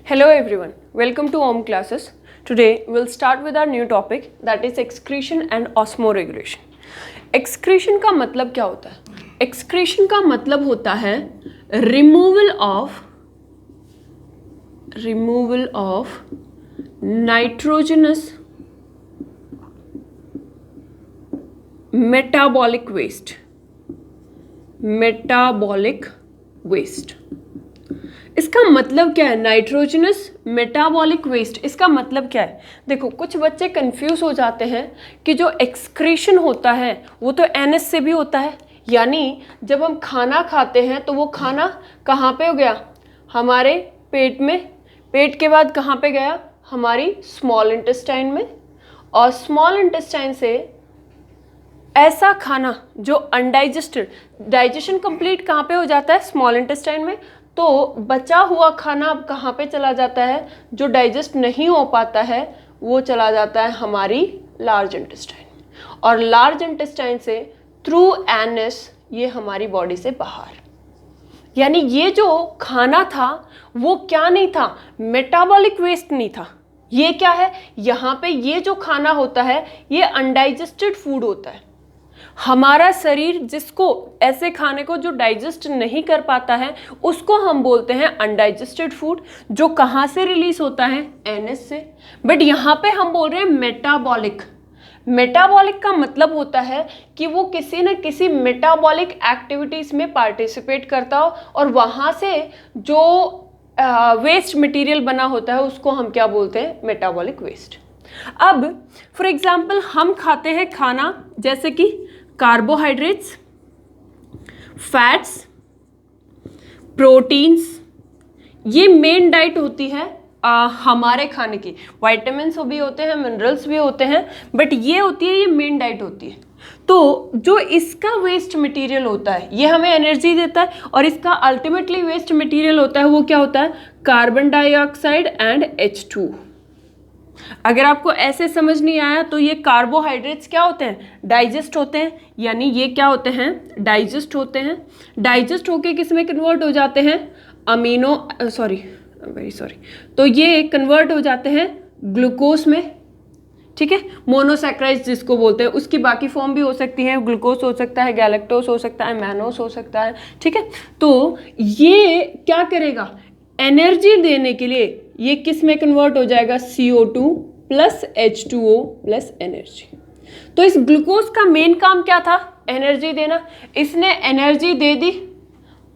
Hello everyone, welcome to OM classes. Today we'll start with our new topic that is excretion and osmoregulation. Excretion का मतलब क्या होता है? Excretion का मतलब होता है removal of nitrogenous metabolic waste. इसका मतलब क्या है? नाइट्रोजनस मेटाबॉलिक वेस्ट, इसका मतलब क्या है? देखो, कुछ बच्चे कंफ्यूज हो जाते हैं कि जो एक्सक्रीशन होता है वो तो एनएस से भी होता है, यानी जब हम खाना खाते हैं तो वो खाना कहाँ पे हो गया? हमारे पेट में, पेट के बाद कहाँ पे गया? हमारी स्मॉल इंटेस्टाइन में, और स्मॉल इंटेस्टाइन से ऐसा खाना जो अनडाइजेस्टेड, डाइजेशन कंप्लीट कहाँ पे हो जाता है? स्मॉल इंटेस्टाइन में। तो बचा हुआ खाना अब कहाँ पे चला जाता है? जो डाइजेस्ट नहीं हो पाता है वो चला जाता है हमारी लार्ज इंटेस्टाइन, और लार्ज इंटेस्टाइन से थ्रू एनएस ये हमारी बॉडी से बाहर। यानी ये जो खाना था वो क्या नहीं था? मेटाबॉलिक वेस्ट नहीं था। ये क्या है? यहाँ पे ये जो खाना होता है ये अनडाइजेस्टेड फूड होता है। हमारा शरीर जिसको ऐसे खाने को जो डाइजेस्ट नहीं कर पाता है उसको हम बोलते हैं अनडाइजेस्टेड फूड, जो कहाँ से रिलीज होता है? एनएस से। बट यहाँ पे हम बोल रहे हैं मेटाबॉलिक। मेटाबॉलिक का मतलब होता है कि वो किसी न किसी मेटाबॉलिक एक्टिविटीज में पार्टिसिपेट करता हो, और वहाँ से जो वेस्ट मटेरियल बना होता है उसको हम क्या बोलते हैं? Metabolic waste. अब फॉर एग्जाम्पल हम खाते हैं खाना जैसे कि कार्बोहाइड्रेट्स, फैट्स, प्रोटीन्स, ये मेन डाइट होती है हमारे खाने की। विटामिन्स भी होते हैं, मिनरल्स भी होते हैं, बट ये होती है, ये मेन डाइट होती है। तो जो इसका वेस्ट मटेरियल होता है ये हमें एनर्जी देता है, और इसका अल्टीमेटली वेस्ट मटेरियल होता है वो क्या होता है? Carbon dioxide and H2। अगर आपको ऐसे समझ नहीं आया तो ये कार्बोहाइड्रेट्स क्या होते हैं? डाइजेस्ट होते हैं, यानी ये क्या होते हैं? डाइजेस्ट होते हैं। डाइजेस्ट होके किस में कन्वर्ट हो जाते हैं? तो ये कन्वर्ट हो जाते हैं ग्लूकोज में, ठीक है। मोनोसैक्राइड्स जिसको बोलते हैं, उसकी बाकी फॉर्म भी हो सकती है, ग्लूकोज हो सकता है, गैलेक्टोज हो सकता है, मैनोस हो सकता है, ठीक है। तो ये क्या करेगा? एनर्जी देने के लिए ये किस में कन्वर्ट हो जाएगा? CO2 plus H2O plus energy. तो इस ग्लूकोज का मेन काम क्या था? एनर्जी देना। इसने एनर्जी दे दी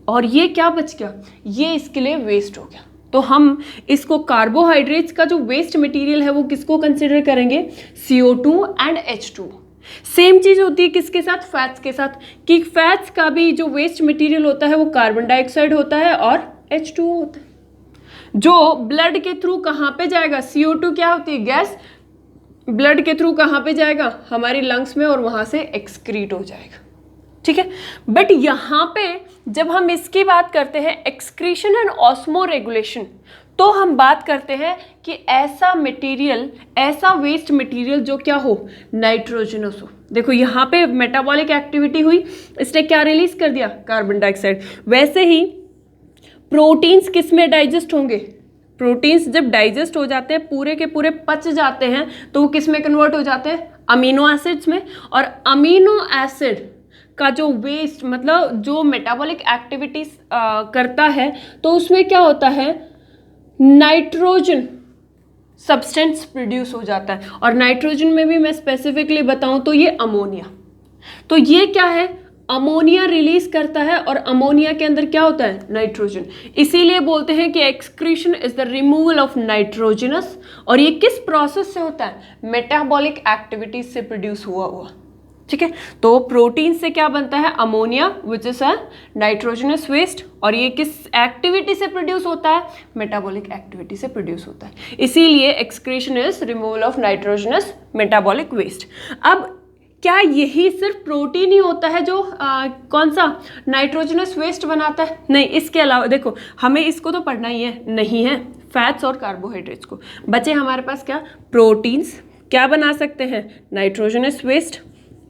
और ये क्या बच गया? ये इसके लिए वेस्ट हो गया। तो हम इसको कार्बोहाइड्रेट्स का जो वेस्ट मटेरियल है वो किसको कंसिडर करेंगे? CO2 and H2O। सेम चीज होती है किसके साथ? फैट्स के साथ, कि फैट्स का भी जो वेस्ट मटेरियल होता है वो कार्बन डाइऑक्साइड होता है और H2O होता है, जो ब्लड के थ्रू कहाँ पे जाएगा? CO2 क्या होती है? गैस। ब्लड के थ्रू कहाँ पे जाएगा? हमारी लंग्स में, और वहां से एक्सक्रीट हो जाएगा, ठीक है। बट यहाँ पे जब हम इसकी बात करते हैं एक्सक्रीशन एंड ऑस्मो रेगुलेशन, तो हम बात करते हैं कि ऐसा मटेरियल, ऐसा वेस्ट मटेरियल जो क्या हो? नाइट्रोजनस हो। देखो यहाँ पे मेटाबॉलिक एक्टिविटी हुई, इसने क्या रिलीज कर दिया? Carbon dioxide. वैसे ही प्रोटीन्स किस में डाइजेस्ट होंगे? प्रोटीन्स जब डाइजेस्ट हो जाते हैं, पूरे के पूरे पच जाते हैं, तो वो किस में कन्वर्ट हो जाते हैं? अमीनो एसिड्स में। और अमीनो एसिड का जो वेस्ट, मतलब जो मेटाबॉलिक एक्टिविटीज करता है, तो उसमें क्या होता है? नाइट्रोजन सब्सटेंस प्रोड्यूस हो जाता है, और नाइट्रोजन में भी मैं स्पेसिफिकली बताऊं तो ये अमोनिया। तो ये क्या है? अमोनिया रिलीज करता है, और अमोनिया के अंदर क्या होता है? नाइट्रोजन। इसीलिए बोलते हैं कि excretion is the removal of nitrogenous. और ये किस प्रोसेस से होता है? मेटाबॉलिक एक्टिविटीज से प्रोड्यूस हुआ, ठीक है। तो प्रोटीन से क्या बनता है? Ammonia which is a nitrogenous waste, और ये किस एक्टिविटी से प्रोड्यूस होता है? मेटाबॉलिक एक्टिविटी से प्रोड्यूस होता है। इसीलिए excretion is removal of nitrogenous metabolic waste. अब क्या यही सिर्फ प्रोटीन ही होता है जो कौन सा नाइट्रोजनस वेस्ट बनाता है? नहीं, इसके अलावा देखो हमें इसको तो पढ़ना ही है, नहीं है, फैट्स और कार्बोहाइड्रेट्स को। बचे हमारे पास क्या? प्रोटीन्स क्या बना सकते हैं? Nitrogenous waste.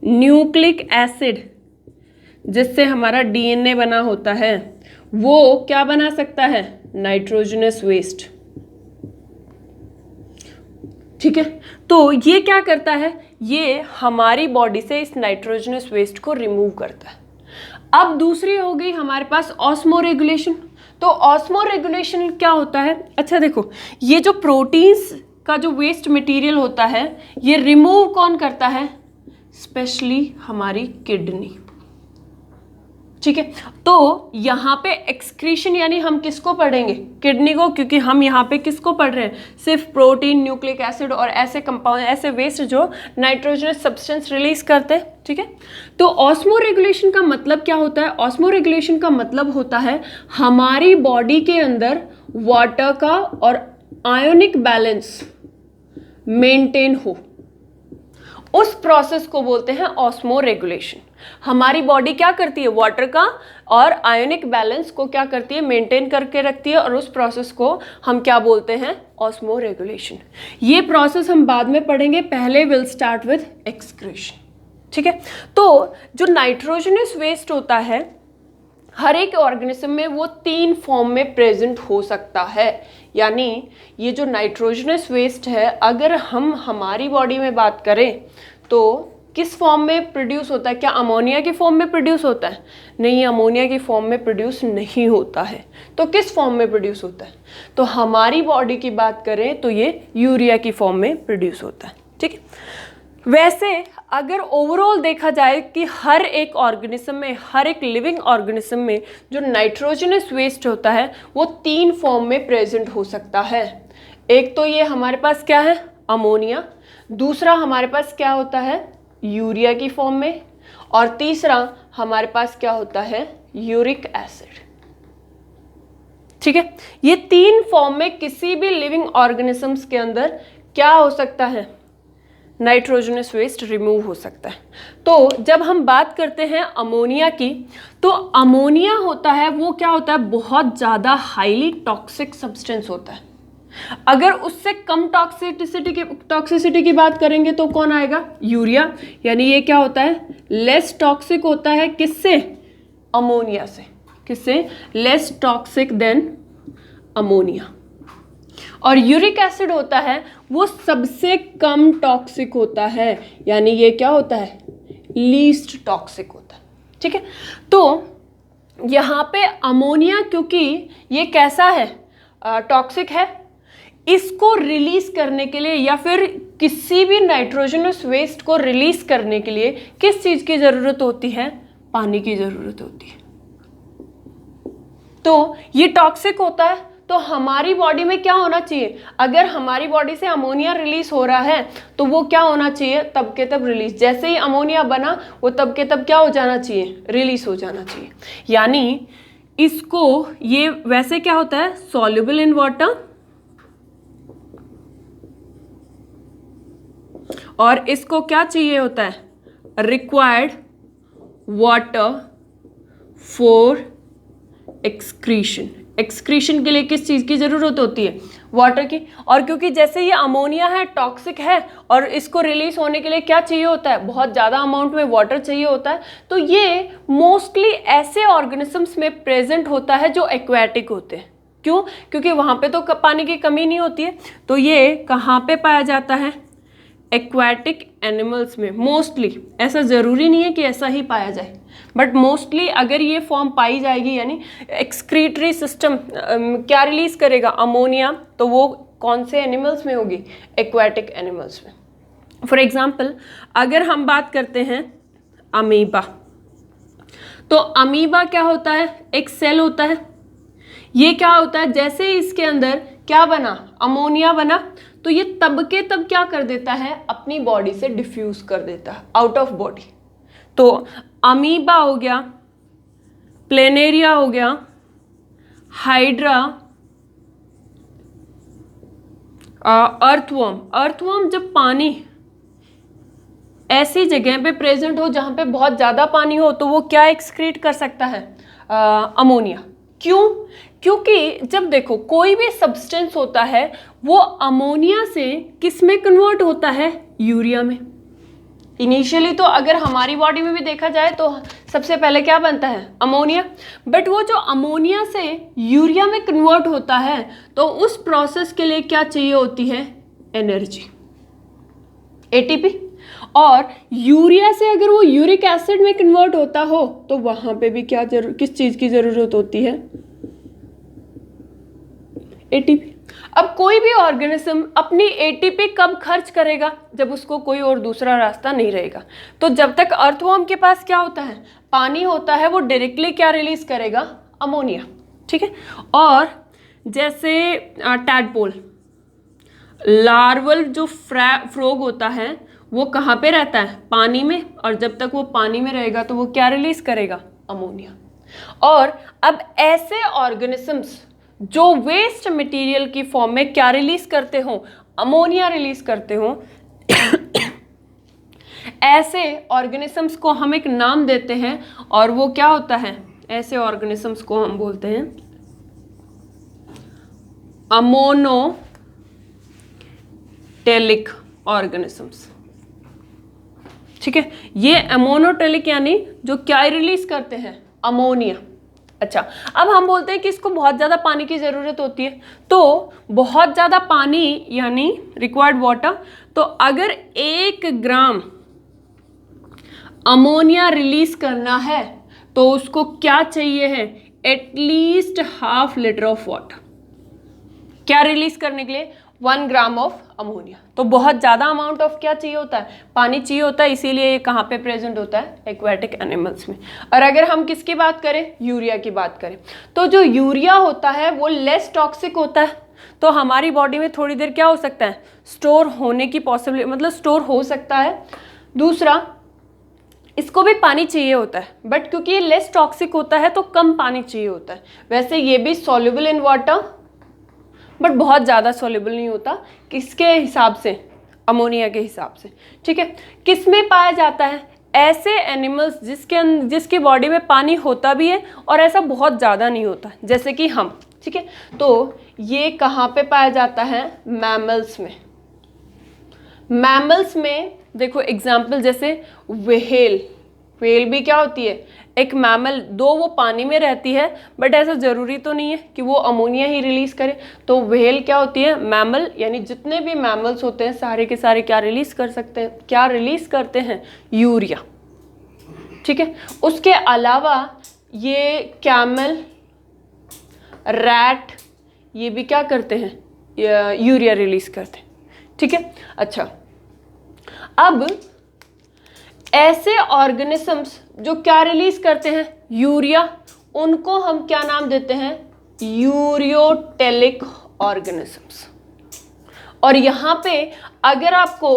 न्यूक्लिक एसिड जिससे हमारा DNA बना होता है वो क्या बना सकता है? Nitrogenous waste. ठीक है, तो ये क्या करता है, ये हमारी बॉडी से इस नाइट्रोजनस वेस्ट को रिमूव करता है। अब दूसरी हो गई हमारे पास ऑस्मो रेगुलेशन। तो ऑस्मो रेगुलेशन क्या होता है, अच्छा देखो, ये जो प्रोटीन्स का जो वेस्ट मटेरियल होता है ये रिमूव कौन करता है, स्पेशली हमारी किडनी। ठीक है, तो यहाँ पे एक्सक्रीशन यानी हम किसको पढ़ेंगे, किडनी को, क्योंकि हम यहाँ पे किसको पढ़ रहे हैं, सिर्फ प्रोटीन, न्यूक्लिक एसिड और ऐसे कंपाउंड, ऐसे वेस्ट जो नाइट्रोजनस सब्सटेंस रिलीज करते हैं। ठीक है, तो ऑस्मो रेगुलेशन का मतलब क्या होता है, ऑस्मो रेगुलेशन का मतलब होता है हमारी बॉडी के अंदर वाटर का और आयोनिक बैलेंस मेंटेन हो, उस प्रोसेस को बोलते हैं ऑस्मो रेगुलेशन। हमारी बॉडी क्या करती है, वाटर का और आयोनिक बैलेंस को क्या करती है, मेंटेन करके रखती है, और उस प्रोसेस को हम क्या बोलते हैं, ऑस्मो रेगुलेशन। ये प्रोसेस हम बाद में पढ़ेंगे, पहले विल स्टार्ट विद एक्सक्रीशन। ठीक है, तो जो नाइट्रोजनस वेस्ट होता है हर एक ऑर्गेनिज्म में वो 3 फॉर्म में प्रेजेंट हो सकता है। यानी ये जो नाइट्रोजनस वेस्ट है अगर हम हमारी बॉडी में बात करें तो किस फॉर्म में प्रोड्यूस होता है, क्या अमोनिया की फॉर्म में प्रोड्यूस होता है, नहीं, अमोनिया की फॉर्म में प्रोड्यूस नहीं होता है। तो किस फॉर्म में प्रोड्यूस होता है, तो हमारी बॉडी की बात करें तो ये यूरिया की फॉर्म में प्रोड्यूस होता है। ठीक है, वैसे अगर ओवरऑल देखा जाए कि हर एक ऑर्गेनिज्म में, हर एक लिविंग ऑर्गेनिज्म में जो नाइट्रोजनस वेस्ट होता है वो 3 फॉर्म में प्रेजेंट हो सकता है। एक तो ये हमारे पास क्या है, अमोनिया, दूसरा हमारे पास क्या होता है, यूरिया की फॉर्म में, और तीसरा हमारे पास क्या होता है, यूरिक एसिड। ठीक है, ये 3 फॉर्म में किसी भी लिविंग ऑर्गेनिजम्स के अंदर क्या हो सकता है, नाइट्रोजनस वेस्ट रिमूव हो सकता है। तो जब हम बात करते हैं अमोनिया की, तो अमोनिया होता है वो क्या होता है, बहुत ज़्यादा हाईली टॉक्सिक सब्सटेंस होता है। अगर उससे कम टॉक्सिसिटी की बात करेंगे तो कौन आएगा, यूरिया, यानी ये क्या होता है, लेस टॉक्सिक होता है, किससे, अमोनिया से, किससे, लेस टॉक्सिक देन अमोनिया। और यूरिक एसिड होता है वो सबसे कम टॉक्सिक होता है, यानी ये क्या होता है, लीस्ट टॉक्सिक होता है। ठीक है, तो यहाँ पे अमोनिया क्योंकि ये कैसा है, टॉक्सिक है, इसको रिलीज करने के लिए या फिर किसी भी नाइट्रोजनस वेस्ट को रिलीज करने के लिए किस चीज की जरूरत होती है, पानी की जरूरत होती है। तो ये टॉक्सिक होता है, तो हमारी बॉडी में क्या होना चाहिए, अगर हमारी बॉडी से अमोनिया रिलीज हो रहा है तो वो क्या होना चाहिए, तब के तब रिलीज, जैसे ही अमोनिया बना वो तब के तब क्या हो जाना चाहिए, रिलीज हो जाना चाहिए। यानी इसको, ये वैसे क्या होता है, सॉल्युबल इन वाटर, और इसको क्या चाहिए होता है, required water for excretion. Excretion के लिए किस चीज़ की ज़रूरत होती है, वाटर की। और क्योंकि जैसे ये अमोनिया है, टॉक्सिक है, और इसको रिलीज होने के लिए क्या चाहिए होता है, बहुत ज़्यादा अमाउंट में वाटर चाहिए होता है। तो ये मोस्टली ऐसे ऑर्गेनिजम्स में प्रेजेंट होता है जो एक्वेटिक होते हैं। क्यों, क्योंकि वहाँ पे तो पानी की कमी नहीं होती है। तो ये कहाँ पे पाया जाता है, एक्वेटिक एनिमल्स में मोस्टली। ऐसा ज़रूरी नहीं है कि ऐसा ही पाया जाए, बट मोस्टली अगर ये फॉर्म पाई जाएगी, यानी एक्सक्रीटरी सिस्टम क्या रिलीज करेगा, अमोनिया, तो वो कौन से एनिमल्स में होगी, एक्वेटिक एनिमल्स में। फॉर एग्जाम्पल अगर हम बात करते हैं अमीबा, तो अमीबा क्या होता है, एक सेल होता है। ये क्या होता है, जैसे ही इसके अंदर क्या बना, अमोनिया बना, तो ये तब के तब क्या कर देता है, अपनी बॉडी से डिफ्यूज कर देता है आउट ऑफ बॉडी। तो अमीबा हो गया, प्लेनेरिया हो गया, हाइड्रा, अर्थवर्म। अर्थवर्म जब पानी ऐसी जगह पे प्रेजेंट हो जहाँ पे बहुत ज़्यादा पानी हो तो वो क्या एक्सक्रीट कर सकता है, अमोनिया। क्यों, क्योंकि जब देखो कोई भी सब्सटेंस होता है वो अमोनिया से किस में कन्वर्ट होता है, यूरिया में। इनिशियली तो अगर हमारी बॉडी में भी देखा जाए तो सबसे पहले क्या बनता है, अमोनिया। बट वो जो अमोनिया से यूरिया में कन्वर्ट होता है तो उस प्रोसेस के लिए क्या चाहिए होती है, एनर्जी। एटीपी। और यूरिया से अगर वो यूरिक एसिड में कन्वर्ट होता हो तो वहां पे भी किस चीज की जरूरत होती है? एटीपी। अब कोई भी ऑर्गेनिज्म अपनी एटीपी कब खर्च करेगा? जब उसको कोई और दूसरा रास्ता नहीं रहेगा। तो जब तक अर्थवॉर्म के पास क्या होता है? पानी होता है, वो डायरेक्टली क्या रिलीज करेगा? अमोनिया। ठीक है। और जैसे टैडपोल, लार्वल जो फ्रॉग होता है वो कहाँ पे रहता है? पानी में। और जब तक वो पानी में रहेगा तो वो क्या रिलीज करेगा? अमोनिया। और अब ऐसे ऑर्गेनिजम्स जो वेस्ट मटेरियल की फॉर्म में क्या रिलीज करते हो? अमोनिया रिलीज करते हो। ऐसे ऑर्गेनिजम्स को हम एक नाम देते हैं और वो क्या होता है? ऐसे ऑर्गेनिजम्स को हम बोलते हैं अमोनोटेलिक ऑर्गेनिजम्स। ठीक है। ये अमोनोटेलिक यानी जो क्या रिलीज करते हैं? अमोनिया। अच्छा, अब हम बोलते हैं कि इसको बहुत ज़्यादा पानी की ज़रूरत होती है। तो बहुत ज़्यादा पानी यानी रिक्वायर्ड वाटर। तो अगर 1 ग्राम अमोनिया रिलीज करना है तो उसको क्या चाहिए है? At least ½ litre of water. क्या रिलीज करने के लिए? 1 ग्राम ऑफ अमोनिया। तो बहुत ज़्यादा अमाउंट ऑफ क्या चाहिए होता है? पानी चाहिए होता है। इसीलिए ये कहाँ पे प्रेजेंट होता है? एक्वेटिक एनिमल्स में। और अगर हम किसकी बात करें? यूरिया की बात करें, तो जो यूरिया होता है वो लेस टॉक्सिक होता है। तो हमारी बॉडी में थोड़ी देर क्या हो सकता है? स्टोर होने की पॉसिबिलिटी, मतलब स्टोर हो सकता है। दूसरा, इसको भी पानी चाहिए होता है, बट क्योंकि ये लेस टॉक्सिक होता है तो कम पानी चाहिए होता है। वैसे ये भी सॉल्युबल इन वाटर, बट बहुत ज़्यादा सॉल्युबल नहीं होता। किसके हिसाब से? अमोनिया के हिसाब से। ठीक है। किस में पाया जाता है? ऐसे एनिमल्स जिसकी बॉडी में पानी होता भी है और ऐसा बहुत ज़्यादा नहीं होता, जैसे कि हम। ठीक है। तो ये कहाँ पे पाया जाता है? मैमल्स में। मैमल्स में देखो एग्जाम्पल, जैसे व्हेल। व्हेल भी क्या होती है? एक मैमल। दो वो पानी में रहती है, बट ऐसा ज़रूरी तो नहीं है कि वो अमोनिया ही रिलीज़ करे। तो व्हेल क्या होती है? मैमल। यानी जितने भी मैमल्स होते हैं सारे के सारे क्या रिलीज़ कर सकते हैं? क्या रिलीज़ करते हैं? यूरिया। ठीक है। उसके अलावा ये कैमल, रैट, ये भी क्या करते हैं? यूरिया रिलीज़ करते हैं। ठीक है। अच्छा, अब ऐसे ऑर्गेनिजम्स जो क्या रिलीज करते हैं? यूरिया, उनको हम क्या नाम देते हैं? Ureotelic organisms. और यहाँ पे अगर आपको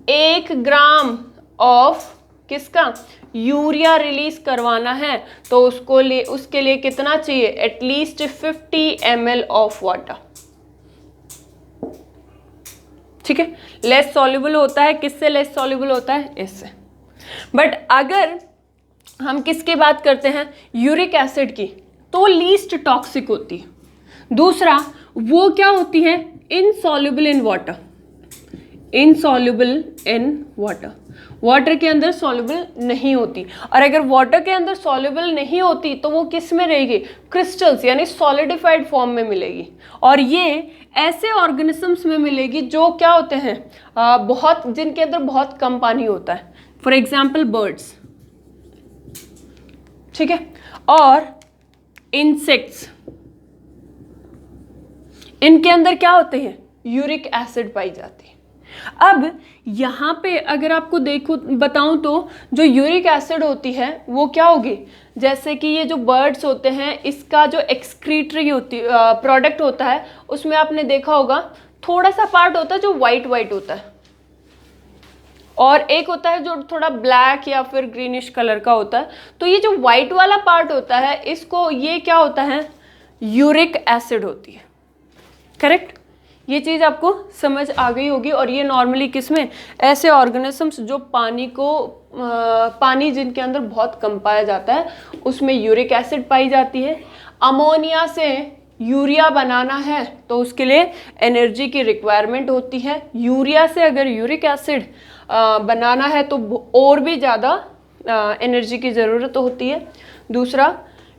1 ग्राम ऑफ किसका? यूरिया रिलीज करवाना है तो उसके लिए कितना चाहिए? At least 50 ml of water. ठीक है। लेस सॉल्युबल होता है। किससे लेस सॉल्युबल होता है? इससे। बट अगर हम किसकी बात करते हैं? यूरिक एसिड की, तो लीस्ट टॉक्सिक होती है। दूसरा, वो क्या होती है? Insoluble in water. Insoluble in water, water के अंदर सॉल्युबल नहीं होती। और अगर वाटर के अंदर सॉल्युबल नहीं होती तो वो किस में रहेगी? क्रिस्टल्स यानी सॉलिडिफाइड फॉर्म में मिलेगी। और ये ऐसे ऑर्गेनिजम्स में मिलेगी जो क्या होते हैं? जिनके अंदर बहुत कम पानी होता है। For example birds. ठीक है। और इंसेक्ट्स, इनके अंदर क्या होते हैं? यूरिक एसिड पाई जाती है। अब यहाँ पे अगर आपको बताऊं तो जो यूरिक एसिड होती है वो क्या होगी? जैसे कि ये जो बर्ड्स होते हैं, इसका जो एक्सक्रीटरी प्रोडक्ट होता है, उसमें आपने देखा होगा थोड़ा सा पार्ट होता है जो वाइट होता है, और एक होता है जो थोड़ा ब्लैक या फिर ग्रीनिश कलर का होता है। तो ये जो वाइट वाला पार्ट होता है, इसको ये क्या होता है? यूरिक एसिड होती है। करेक्ट। ये चीज़ आपको समझ आ गई होगी। और ये नॉर्मली किसमें? ऐसे ऑर्गेनिजम्स जो पानी जिनके अंदर बहुत कम पाया जाता है उसमें यूरिक एसिड पाई जाती है। अमोनिया से यूरिया बनाना है तो उसके लिए एनर्जी की रिक्वायरमेंट होती है। यूरिया से अगर यूरिक एसिड बनाना है तो और भी ज़्यादा एनर्जी की ज़रूरत होती है। दूसरा,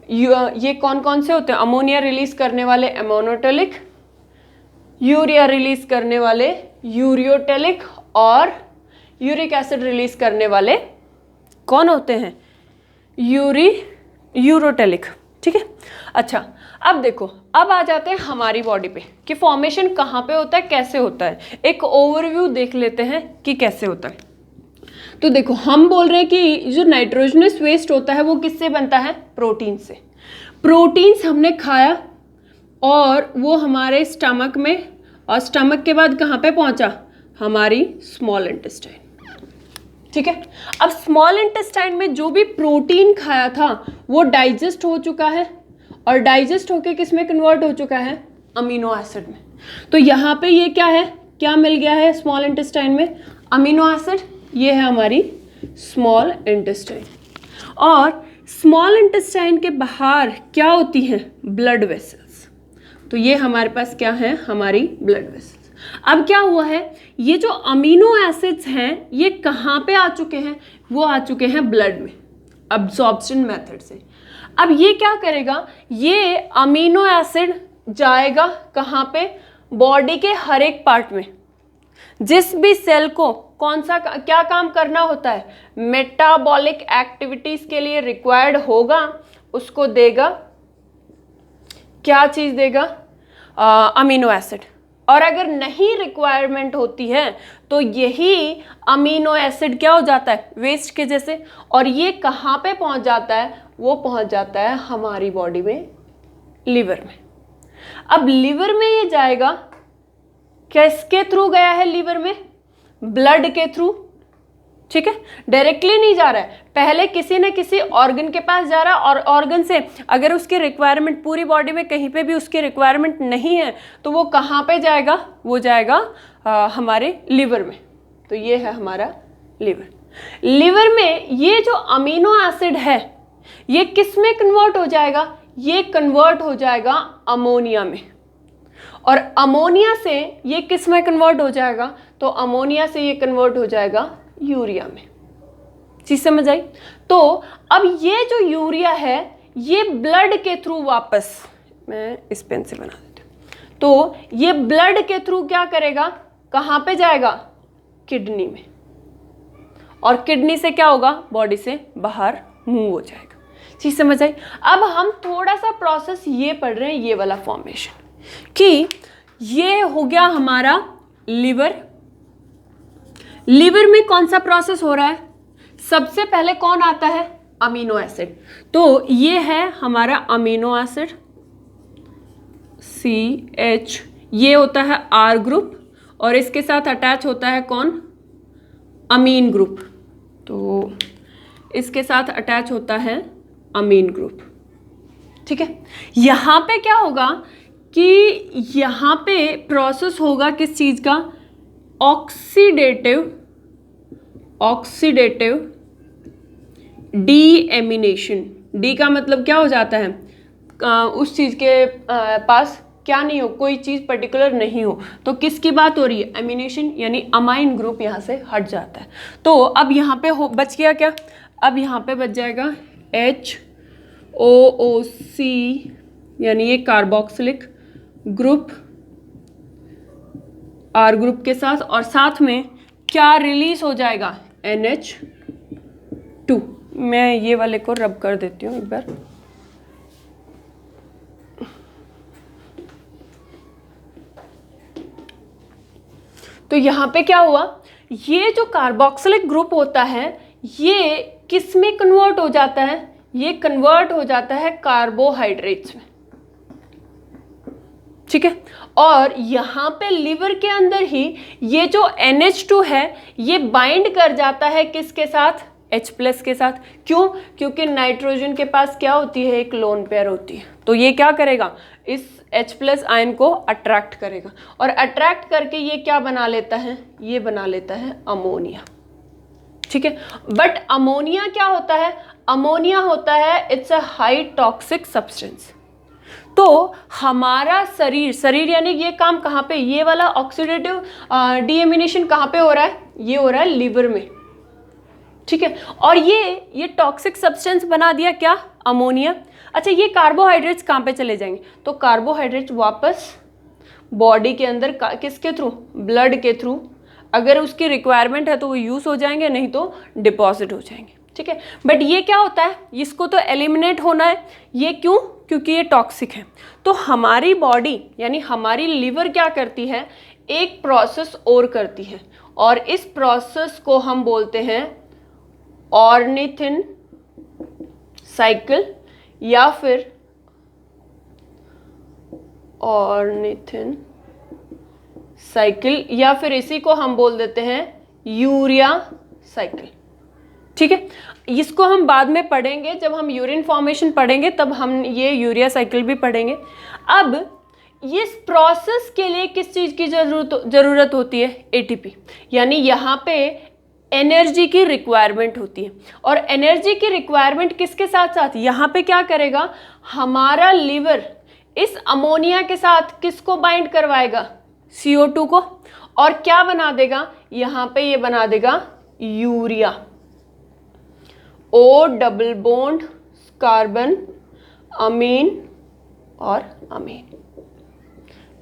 ये कौन कौन से होते हैं? अमोनिया रिलीज करने वाले अमोनोटेलिक, यूरिया रिलीज करने वाले यूरियोटेलिक, और यूरिक एसिड रिलीज करने वाले कौन होते हैं? यूरोटेलिक। ठीक है, अच्छा अब देखो, अब आ जाते हैं हमारी बॉडी पे कि फॉर्मेशन कहाँ पे होता है, कैसे होता है। एक ओवरव्यू देख लेते हैं कि कैसे होता है। तो देखो, हम बोल रहे हैं कि जो नाइट्रोजनस वेस्ट होता है वो किससे बनता है? प्रोटीन से। प्रोटीन्स हमने खाया और वो हमारे स्टमक में, और स्टमक के बाद कहाँ पे पहुंचा? हमारी स्मॉल इंटेस्टाइन। ठीक है, अब स्मॉल इंटेस्टाइन में जो भी प्रोटीन खाया था वो डाइजेस्ट हो चुका है, और डाइजेस्ट होके किस में कन्वर्ट हो चुका है? अमीनो एसिड में। तो यहाँ पे ये क्या है, क्या मिल गया है स्मॉल इंटेस्टाइन में? Amino acid. ये है हमारी स्मॉल इंटेस्टाइन। और स्मॉल इंटेस्टाइन के बाहर क्या होती हैं? Blood vessels. तो ये हमारे पास क्या है? हमारी ब्लड वेसल्स। अब क्या हुआ है, ये जो अमीनो एसिड्स हैं ये कहाँ पे आ चुके हैं? वो आ चुके हैं ब्लड में, अब्जॉर्प्शन मेथड से। अब ये क्या करेगा, ये अमीनो एसिड जाएगा कहाँ पे? बॉडी के हर एक पार्ट में। जिस भी सेल को कौन सा क्या काम करना होता है, मेटाबॉलिक एक्टिविटीज के लिए रिक्वायर्ड होगा, उसको देगा, क्या चीज देगा? Amino acid. और अगर नहीं रिक्वायरमेंट होती है तो यही अमीनो एसिड क्या हो जाता है? वेस्ट के जैसे। और ये कहाँ पे पहुंच जाता है? वो पहुंच जाता है हमारी बॉडी में, लिवर में। अब लिवर में ये जाएगा, किसके थ्रू गया है लिवर में? ब्लड के थ्रू। ठीक है, डायरेक्टली नहीं जा रहा है, पहले किसी न किसी ऑर्गन के पास जा रहा है, और ऑर्गन से अगर उसकी रिक्वायरमेंट पूरी बॉडी में कहीं पे भी उसकी रिक्वायरमेंट नहीं है तो वो कहाँ पे जाएगा? वो जाएगा हमारे लिवर में। तो ये है हमारा लिवर। लिवर में ये जो अमीनो एसिड है ये किस में कन्वर्ट हो जाएगा? ये कन्वर्ट हो जाएगा अमोनिया में। और अमोनिया से ये किस में कन्वर्ट हो जाएगा? तो अमोनिया से ये कन्वर्ट हो जाएगा यूरिया में। चीज समझ आई? तो अब ये जो यूरिया है ये ब्लड के थ्रू वापस, मैं इस पेन से बना देती हूँ, तो ये ब्लड के थ्रू क्या करेगा? कहाँ पे जाएगा? किडनी में। और किडनी से क्या होगा? बॉडी से बाहर मूव हो जाएगा। चीज समझ आई? अब हम थोड़ा सा प्रोसेस ये पढ़ रहे हैं, ये वाला फॉर्मेशन, कि ये हो गया हमारा लिवर। लिवर में कौन सा प्रोसेस हो रहा है? सबसे पहले कौन आता है? Amino acid. तो ये है हमारा अमीनो एसिड CH, ये होता है R ग्रुप, और इसके साथ अटैच होता है कौन? अमीन ग्रुप। तो इसके साथ अटैच होता है अमीन ग्रुप। ठीक है, यहाँ पे क्या होगा कि यहाँ पे प्रोसेस होगा किस चीज का? Oxidative deamination. डी का मतलब क्या हो जाता है? उस चीज के पास क्या नहीं हो, कोई चीज पर्टिकुलर नहीं हो, तो किसकी बात हो रही है? एमिनेशन, यानी अमाइन ग्रुप यहाँ से हट जाता है। तो अब यहाँ पे बच गया क्या? अब यहाँ पे बच जाएगा HOOC, यानी ये कार्बोक्सिलिक ग्रुप R ग्रुप के साथ, और साथ में क्या रिलीज हो जाएगा? NH2। मैं ये वाले को रब कर देती हूँ एक बार। तो यहाँ पे क्या हुआ? ये जो कार्बोक्सिलिक ग्रुप होता है ये किस में कन्वर्ट हो जाता है? ये कन्वर्ट हो जाता है कार्बोहाइड्रेट्स में। ठीक है, और यहाँ पे लिवर के अंदर ही ये जो NH2 है ये बाइंड कर जाता है किसके साथ? H+ के साथ। क्यों? क्योंकि नाइट्रोजन के पास क्या होती है? एक लोन पेयर होती है। तो ये क्या करेगा? इस H+ आयन को अट्रैक्ट करेगा, और अट्रैक्ट करके ये क्या बना लेता है? ये बना लेता है अमोनिया। ठीक है, बट अमोनिया क्या होता है? अमोनिया होता है it's a high toxic substance. तो हमारा शरीर यानी ये काम कहाँ पे? ये वाला ऑक्सीडेटिव डीएमिनेशन कहाँ पे हो रहा है? ये हो रहा है लिवर में। ठीक है, और ये टॉक्सिक सब्सटेंस बना दिया क्या? अमोनिया। अच्छा, ये कार्बोहाइड्रेट्स कहाँ पे चले जाएंगे? तो कार्बोहाइड्रेट्स वापस बॉडी के अंदर किसके थ्रू? ब्लड के थ्रू अगर उसकी रिक्वायरमेंट है तो वो यूज़ हो जाएंगे, नहीं तो डिपॉजिट हो जाएंगे, ठीक है। बट ये क्या होता है, इसको तो एलिमिनेट होना है। ये क्यों? क्योंकि ये टॉक्सिक है। तो हमारी बॉडी यानी हमारी लिवर क्या करती है, एक प्रोसेस और करती है, और इस प्रोसेस को हम बोलते हैं ऑर्निथिन साइकिल या फिर ऑर्निथिन साइकिल, या फिर इसी को हम बोल देते हैं यूरिया साइकिल, ठीक है। इसको हम बाद में पढ़ेंगे, जब हम यूरिन फॉर्मेशन पढ़ेंगे तब हम ये यूरिया साइकिल भी पढ़ेंगे। अब इस प्रोसेस के लिए किस चीज़ की ज़रूरत होती है, एटीपी, यानी यहाँ पे एनर्जी की रिक्वायरमेंट होती है। और एनर्जी की रिक्वायरमेंट किसके साथ साथ, यहाँ पे क्या करेगा, हमारा लिवर इस अमोनिया के साथ किसको बाइंड करवाएगा, CO2 को, और क्या बना देगा, यहाँ पे ये बना देगा urea, O double bond carbon amine और अमीन,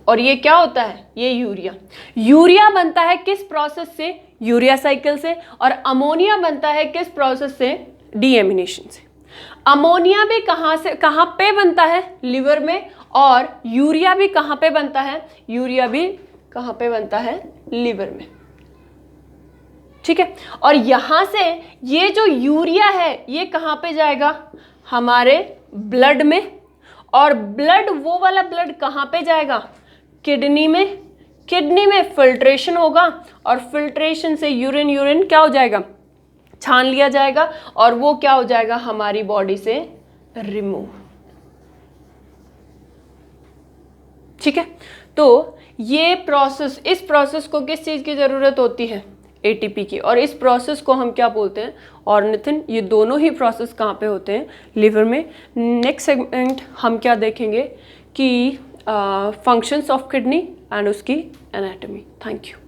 और ये क्या होता है, ये यूरिया बनता है किस प्रोसेस से, यूरिया साइकिल से, और अमोनिया बनता है किस प्रोसेस से, डीएमिनेशन से। अमोनिया भी कहाँ पे बनता है, लिवर में, और यूरिया भी कहाँ पे बनता है, यूरिया भी कहाँ पे बनता है, लिवर में, ठीक है। और यहां से ये जो यूरिया है ये कहाँ पे जाएगा, हमारे ब्लड में, और ब्लड, वो वाला ब्लड कहाँ पे जाएगा, किडनी में। किडनी में फिल्ट्रेशन होगा, और फिल्ट्रेशन से यूरिन क्या हो जाएगा, छान लिया जाएगा, और वो क्या हो जाएगा, हमारी बॉडी से रिमूव, ठीक है। तो ये प्रोसेस, इस प्रोसेस को किस चीज़ की ज़रूरत होती है, एटीपी की, और इस प्रोसेस को हम क्या बोलते हैं, ऑर्निथिन। ये दोनों ही प्रोसेस कहाँ पे होते हैं, लिवर में। नेक्स्ट सेगमेंट हम क्या देखेंगे कि फंक्शंस ऑफ किडनी एंड उसकी एनाटॉमी। Thank you.